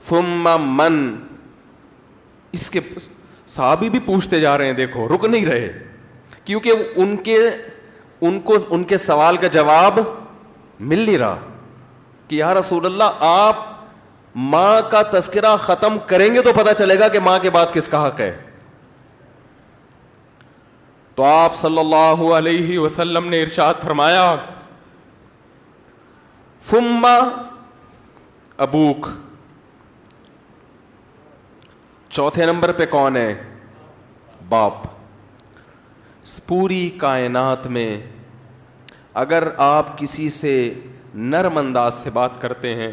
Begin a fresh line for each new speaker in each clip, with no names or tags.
ثم من. اس کے صحابی بھی پوچھتے جا رہے ہیں, دیکھو رک نہیں رہے, کیونکہ ان کے سوال کا جواب مل نہیں رہا کہ یا رسول اللہ آپ ماں کا تذکرہ ختم کریں گے تو پتہ چلے گا کہ ماں کے بعد کس کا حق ہے. تو آپ صلی اللہ علیہ وسلم نے ارشاد فرمایا ثم ابوک. چوتھے نمبر پہ کون ہے؟ باپ. پوری کائنات میں اگر آپ کسی سے نرم انداز سے بات کرتے ہیں,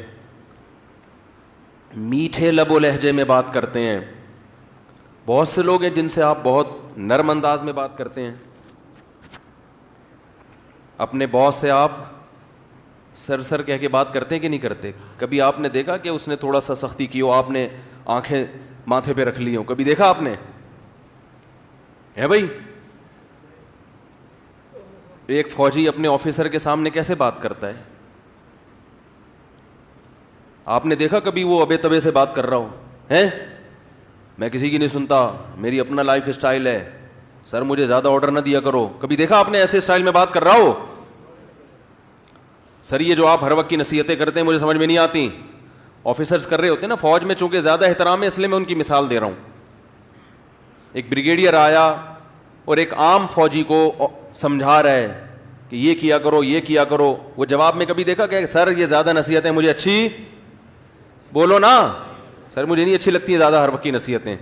میٹھے لب و لہجے میں بات کرتے ہیں, بہت سے لوگ ہیں جن سے آپ بہت نرم انداز میں بات کرتے ہیں, اپنے باس سے آپ سر سر کہہ کے بات کرتے ہیں کہ نہیں کرتے؟ کبھی آپ نے دیکھا کہ اس نے تھوڑا سا سختی کی ہو, آپ نے آنکھیں ماتھے پہ رکھ لی ہوں؟ کبھی دیکھا آپ نے؟ ہے بھائی. ایک فوجی اپنے آفیسر کے سامنے کیسے بات کرتا ہے؟ آپ نے دیکھا کبھی وہ ابے تبے سے بات کر رہا ہو؟ ہیں میں کسی کی نہیں سنتا, میری اپنا لائف اسٹائل ہے, سر مجھے زیادہ آرڈر نہ دیا کرو. کبھی دیکھا آپ نے ایسے اسٹائل میں بات کر رہا ہو؟ سر یہ جو آپ ہر وقت کی نصیحتیں کرتے ہیں مجھے سمجھ میں نہیں آتی. آفیسرز کر رہے ہوتے ہیں نا, فوج میں چونکہ زیادہ احترام ہے اس لیے میں ان کی مثال دے رہا ہوں. ایک بریگیڈیئر آیا اور ایک عام فوجی کو سمجھا رہا ہے کہ یہ کیا کرو یہ کیا کرو. وہ جواب میں کبھی دیکھا کہ سر یہ زیادہ نصیحتیں مجھے اچھی, بولو نا سر مجھے نہیں اچھی لگتی ہیں زیادہ ہر وقت کی نصیحتیں.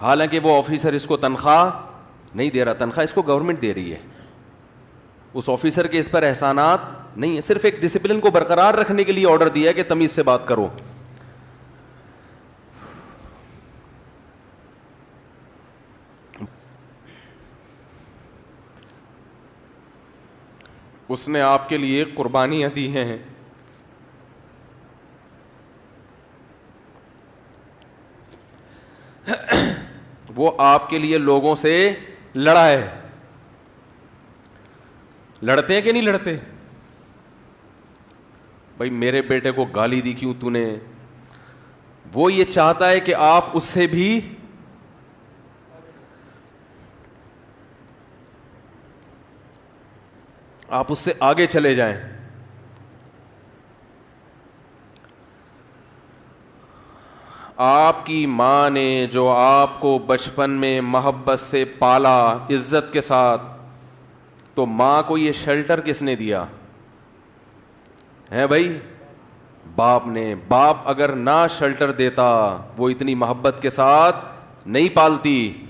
حالانکہ وہ آفیسر اس کو تنخواہ نہیں دے رہا, تنخواہ اس کو گورنمنٹ دے رہی ہے. اس آفیسر کے اس پر احسانات نہیں ہے, صرف ایک ڈسپلن کو برقرار رکھنے کے لیے آرڈر دیا ہے کہ تمیز سے بات کرو. اس نے آپ کے لیے قربانیاں دی ہیں, وہ آپ کے لیے لوگوں سے لڑا ہے. لڑتے ہیں کہ نہیں لڑتے؟ بھائی میرے بیٹے کو گالی دی کیوں تو نے؟ وہ یہ چاہتا ہے کہ آپ اس سے بھی آپ اس سے آگے چلے جائیں. آپ کی ماں نے جو آپ کو بچپن میں محبت سے پالا عزت کے ساتھ, تو ماں کو یہ شیلٹر کس نے دیا ہے بھائی؟ باپ نے. باپ اگر نہ شیلٹر دیتا وہ اتنی محبت کے ساتھ نہیں پالتی.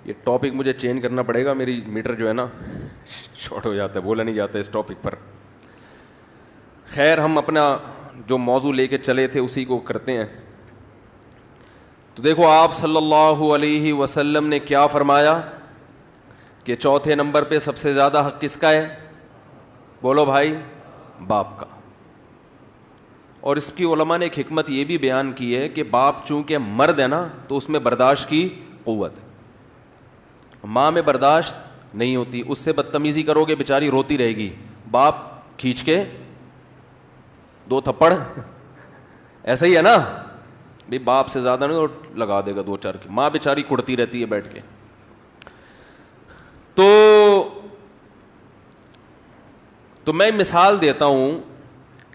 یہ ٹاپک مجھے چینج کرنا پڑے گا, میری میٹر جو ہے نا شارٹ ہو جاتا ہے, بولا نہیں جاتا اس ٹاپک پر. خیر ہم اپنا جو موضوع لے کے چلے تھے اسی کو کرتے ہیں. تو دیکھو آپ صلی اللہ علیہ وسلم نے کیا فرمایا کہ چوتھے نمبر پہ سب سے زیادہ حق کس کا ہے؟ بولو بھائی, باپ کا. اور اس کی علماء نے ایک حکمت یہ بھی بیان کی ہے کہ باپ چونکہ مرد ہے نا تو اس میں برداشت کی قوت ہے, ماں میں برداشت نہیں ہوتی. اس سے بدتمیزی کرو گے بیچاری روتی رہے گی, باپ کھینچ کے 2 تھپڑ ایسا ہی ہے نا بھائی, باپ سے زیادہ نہیں اور لگا دے گا 2-4 کی. ماں بیچاری کڑتی رہتی ہے بیٹھ کے. تو میں مثال دیتا ہوں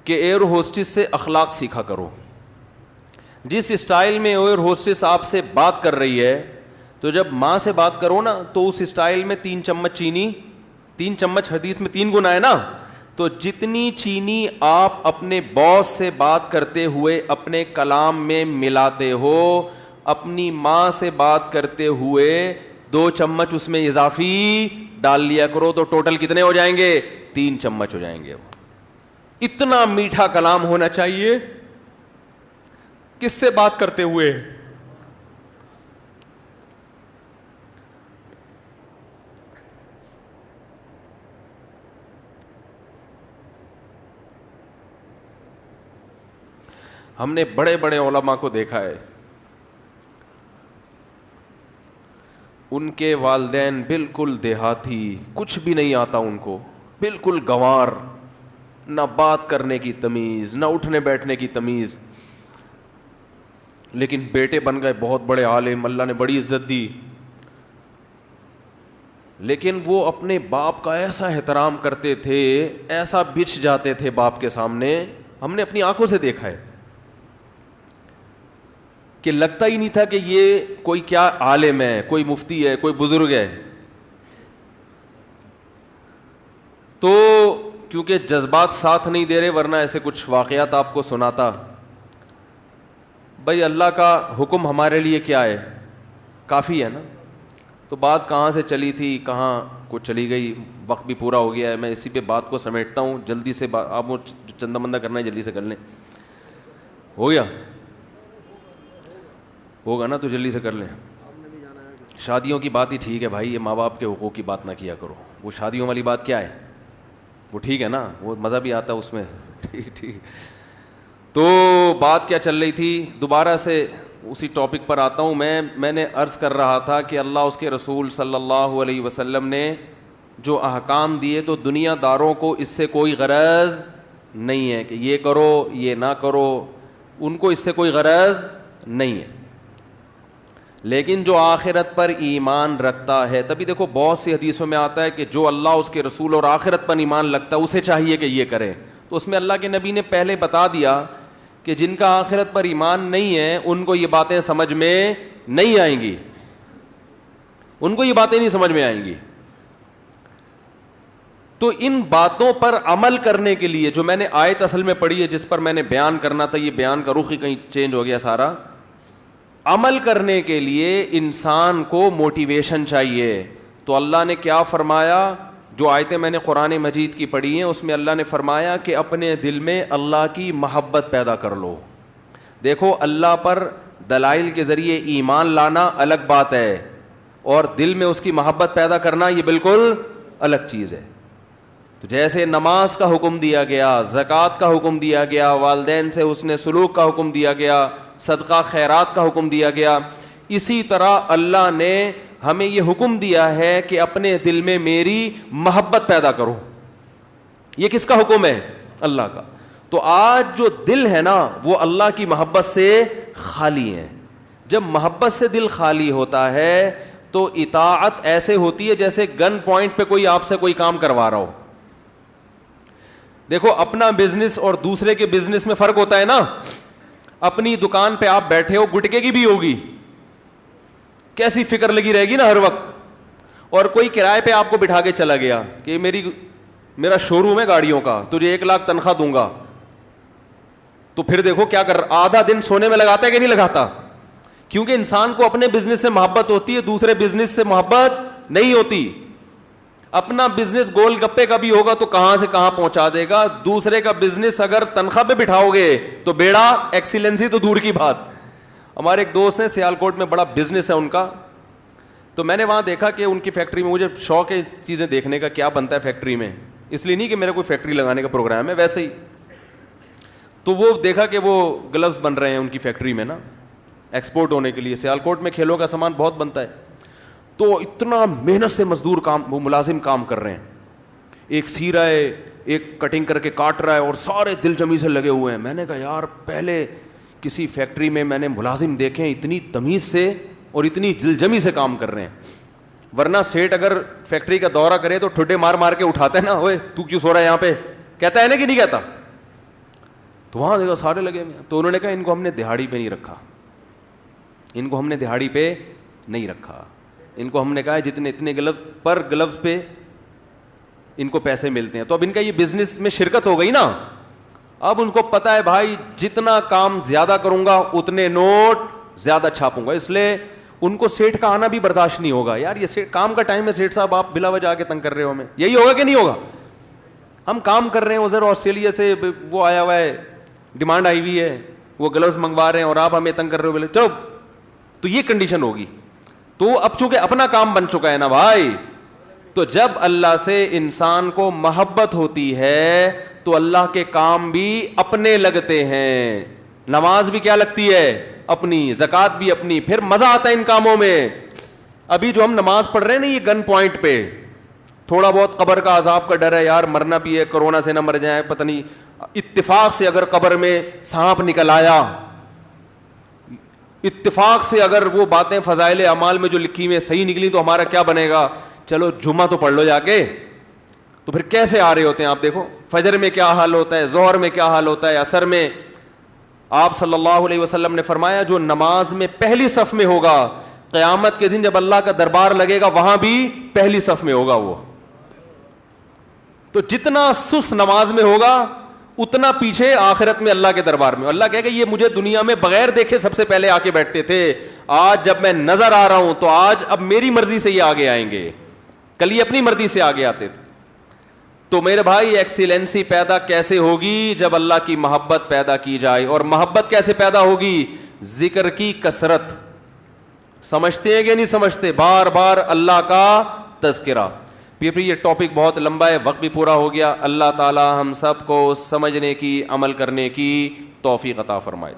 کہ ایئر ہوسٹس سے اخلاق سیکھا کرو. جس اسٹائل میں ایئر ہوسٹس آپ سے بات کر رہی ہے تو جب ماں سے بات کرو نا تو اس اسٹائل میں 3 چمچ چینی, 3 چمچ حدیث میں 3 گنا ہے نا, تو جتنی چینی آپ اپنے باس سے بات کرتے ہوئے اپنے کلام میں ملاتے ہو, اپنی ماں سے بات کرتے ہوئے 2 چمچ اس میں اضافی ڈال لیا کرو, تو ٹوٹل کتنے ہو جائیں گے؟ 3 چمچ ہو جائیں گے. اتنا میٹھا کلام ہونا چاہیے کس سے بات کرتے ہوئے؟ ہم نے بڑے بڑے علماء کو دیکھا ہے, ان کے والدین بالکل دیہاتی, کچھ بھی نہیں آتا ان کو, بالکل گنوار, نہ بات کرنے کی تمیز, نہ اٹھنے بیٹھنے کی تمیز, لیکن بیٹے بن گئے بہت بڑے عالم, اللہ نے بڑی عزت دی. لیکن وہ اپنے باپ کا ایسا احترام کرتے تھے, ایسا بچھ جاتے تھے باپ کے سامنے, ہم نے اپنی آنکھوں سے دیکھا ہے کہ لگتا ہی نہیں تھا کہ یہ کوئی کیا عالم ہے, کوئی مفتی ہے, کوئی بزرگ ہے. تو کیونکہ جذبات ساتھ نہیں دے رہے, ورنہ ایسے کچھ واقعات آپ کو سناتا. بھائی اللہ کا حکم ہمارے لیے کیا ہے, کافی ہے نا. تو بات کہاں سے چلی تھی کہاں کو چلی گئی, وقت بھی پورا ہو گیا ہے. میں اسی پہ بات کو سمیٹتا ہوں جلدی سے. آپ کو چندہ مندہ کرنا ہے جلدی سے کر لیں. ہو گیا, ہوگا نا, تو جلدی سے کر لیں. شادیوں کی بات ہی ٹھیک ہے بھائی, یہ ماں باپ کے حقوق کی بات نہ کیا کرو. وہ شادیوں والی بات کیا ہے, وہ ٹھیک ہے نا, وہ مزہ بھی آتا ہے اس میں. ٹھیک. تو بات کیا چل رہی تھی, دوبارہ سے اسی ٹاپک پر آتا ہوں. میں نے عرض کر رہا تھا کہ اللہ اس کے رسول صلی اللہ علیہ وسلم نے جو احکام دیے تو دنیا داروں کو اس سے کوئی غرض نہیں ہے کہ یہ کرو یہ نہ کرو, ان کو اس سے کوئی غرض نہیں ہے. لیکن جو آخرت پر ایمان رکھتا ہے, تبھی دیکھو بہت سی حدیثوں میں آتا ہے کہ جو اللہ اس کے رسول اور آخرت پر ایمان رکھتا ہے اسے چاہیے کہ یہ کرے. تو اس میں اللہ کے نبی نے پہلے بتا دیا کہ جن کا آخرت پر ایمان نہیں ہے ان کو یہ باتیں سمجھ میں نہیں آئیں گی, ان کو یہ باتیں نہیں سمجھ میں آئیں گی. تو ان باتوں پر عمل کرنے کے لیے جو میں نے آیت اصل میں پڑھی ہے, جس پر میں نے بیان کرنا تھا, یہ بیان کا رخ ہی کہیں چینج ہو گیا سارا. عمل کرنے کے لیے انسان کو موٹیویشن چاہیے. تو اللہ نے کیا فرمایا, جو آیتیں میں نے قرآن مجید کی پڑھی ہیں اس میں اللہ نے فرمایا کہ اپنے دل میں اللہ کی محبت پیدا کر لو. دیکھو اللہ پر دلائل کے ذریعے ایمان لانا الگ بات ہے, اور دل میں اس کی محبت پیدا کرنا یہ بالکل الگ چیز ہے. تو جیسے نماز کا حکم دیا گیا, زکوٰۃ کا حکم دیا گیا, والدین سے حسن سلوک کا حکم دیا گیا, صدقہ خیرات کا حکم دیا گیا, اسی طرح اللہ نے ہمیں یہ حکم دیا ہے کہ اپنے دل میں میری محبت پیدا کرو. یہ کس کا حکم ہے, اللہ کا. تو آج جو دل ہے نا وہ اللہ کی محبت سے خالی ہے. جب محبت سے دل خالی ہوتا ہے تو اطاعت ایسے ہوتی ہے جیسے گن پوائنٹ پہ کوئی آپ سے کوئی کام کروا رہا ہو. دیکھو اپنا بزنس اور دوسرے کے بزنس میں فرق ہوتا ہے نا. اپنی دکان پہ آپ بیٹھے ہو, گٹکے کی بھی ہوگی, کیسی فکر لگی رہے گی نا ہر وقت. اور کوئی کرائے پہ آپ کو بٹھا کے چلا گیا کہ میرا شو روم ہے گاڑیوں کا, تجھے 1 لاکھ تنخواہ دوں گا, تو پھر دیکھو کیا کر رہا, آدھا دن سونے میں لگاتا ہے کہ نہیں لگاتا. کیونکہ انسان کو اپنے بزنس سے محبت ہوتی ہے, دوسرے بزنس سے محبت نہیں ہوتی. اپنا بزنس گول گپے کا بھی ہوگا تو کہاں سے کہاں پہنچا دے گا, دوسرے کا بزنس اگر تنخواہ پہ بٹھاؤ گے تو بیڑا ایکسیلنسی تو دور کی بات. ہمارے ایک دوست ہیں سیالکوٹ میں, بڑا بزنس ہے ان کا, تو میں نے وہاں دیکھا کہ ان کی فیکٹری میں, مجھے شوق ہے چیزیں دیکھنے کا کیا بنتا ہے فیکٹری میں, اس لیے نہیں کہ میرا کوئی فیکٹری لگانے کا پروگرام ہے, ویسے ہی. تو وہ دیکھا کہ وہ گلوز بن رہے ہیں ان کی فیکٹری میں نا, ایکسپورٹ ہونے کے لیے. سیالکوٹ میں کھیلوں کا سامان بہت بنتا ہے, تو اتنا محنت سے مزدور کام, وہ ملازم کام کر رہے ہیں. ایک سی رہا ہے, ایک کٹنگ کر کے کاٹ رہا ہے, اور سارے دل جمی سے لگے ہوئے ہیں. میں نے کہا یار پہلے کسی فیکٹری میں میں نے ملازم دیکھے ہیں اتنی تمیز سے اور اتنی دل جمی سے کام کر رہے ہیں. ورنہ سیٹ اگر فیکٹری کا دورہ کرے تو ٹھڈے مار مار کے اٹھاتا ہے نا, اوے تو کیوں سو رہا ہے یہاں پہ, کہتا ہے نا کہ نہیں کہتا. تو وہاں دیکھا سارے لگے ہوئے. تو انہوں نے کہا ان کو ہم نے دہاڑی پہ نہیں رکھا, ان کو ہم نے دہاڑی پہ نہیں رکھا. ان کو ہم نے کہا جتنے اتنے گلوز پہ ان کو پیسے ملتے ہیں. تو اب ان کا یہ بزنس میں شرکت ہو گئی نا, اب ان کو پتا ہے بھائی جتنا کام زیادہ کروں گا اتنے نوٹ زیادہ چھاپوں گا. اس لیے ان کو سیٹ کا آنا بھی برداشت نہیں ہوگا. یار یہ کام کا ٹائم ہے سیٹ صاحب, آپ بلا وجہ آ کے تنگ کر رہے ہو ہمیں, یہی ہوگا کہ نہیں ہوگا. ہم کام کر رہے ہیں, ادھر آسٹریلیا سے وہ آیا ہوا ہے, ڈیمانڈ آئی ہوئی ہے, وہ گلوز منگوا رہے ہیں اور آپ ہمیں تنگ کر رہے ہو, بولے چلو. تو یہ کنڈیشن ہوگی. تو اب چونکہ اپنا کام بن چکا ہے نا بھائی, تو جب اللہ سے انسان کو محبت ہوتی ہے تو اللہ کے کام بھی اپنے لگتے ہیں. نماز بھی کیا لگتی ہے, اپنی. زکوٰۃ بھی اپنی. پھر مزہ آتا ہے ان کاموں میں. ابھی جو ہم نماز پڑھ رہے ہیں نا یہ گن پوائنٹ پہ, تھوڑا بہت قبر کا عذاب کا ڈر ہے, یار مرنا بھی ہے, کورونا سے نہ مر جائیں, پتہ نہیں اتفاق سے اگر قبر میں سانپ نکل آیا, اتفاق سے اگر وہ باتیں فضائل اعمال میں جو لکھی ہوئی صحیح نکلی تو ہمارا کیا بنے گا, چلو جمعہ تو پڑھ لو جا کے. تو پھر کیسے آ رہے ہوتے ہیں آپ دیکھو, فجر میں کیا حال ہوتا ہے, ظہر میں کیا حال ہوتا ہے, عصر میں. آپ صلی اللہ علیہ وسلم نے فرمایا جو نماز میں پہلی صف میں ہوگا, قیامت کے دن جب اللہ کا دربار لگے گا وہاں بھی پہلی صف میں ہوگا وہ. تو جتنا سست نماز میں ہوگا اتنا پیچھے آخرت میں اللہ کے دربار میں. اللہ کہے گا یہ مجھے دنیا میں بغیر دیکھے سب سے پہلے آ کے بیٹھتے تھے, آج جب میں نظر آ رہا ہوں تو آج اب میری مرضی سے یہ آگے آئیں گے, کل یہ اپنی مرضی سے آگے آتے تھے. تو میرے بھائی ایکسیلنسی پیدا کیسے ہوگی, جب اللہ کی محبت پیدا کی جائے. اور محبت کیسے پیدا ہوگی, ذکر کی کثرت. سمجھتے ہیں کہ نہیں سمجھتے, بار بار اللہ کا تذکرہ. پھر یہ ٹاپک بہت لمبا ہے, وقت بھی پورا ہو گیا. اللہ تعالی ہم سب کو سمجھنے کی, عمل کرنے کی توفیق عطا فرمائے.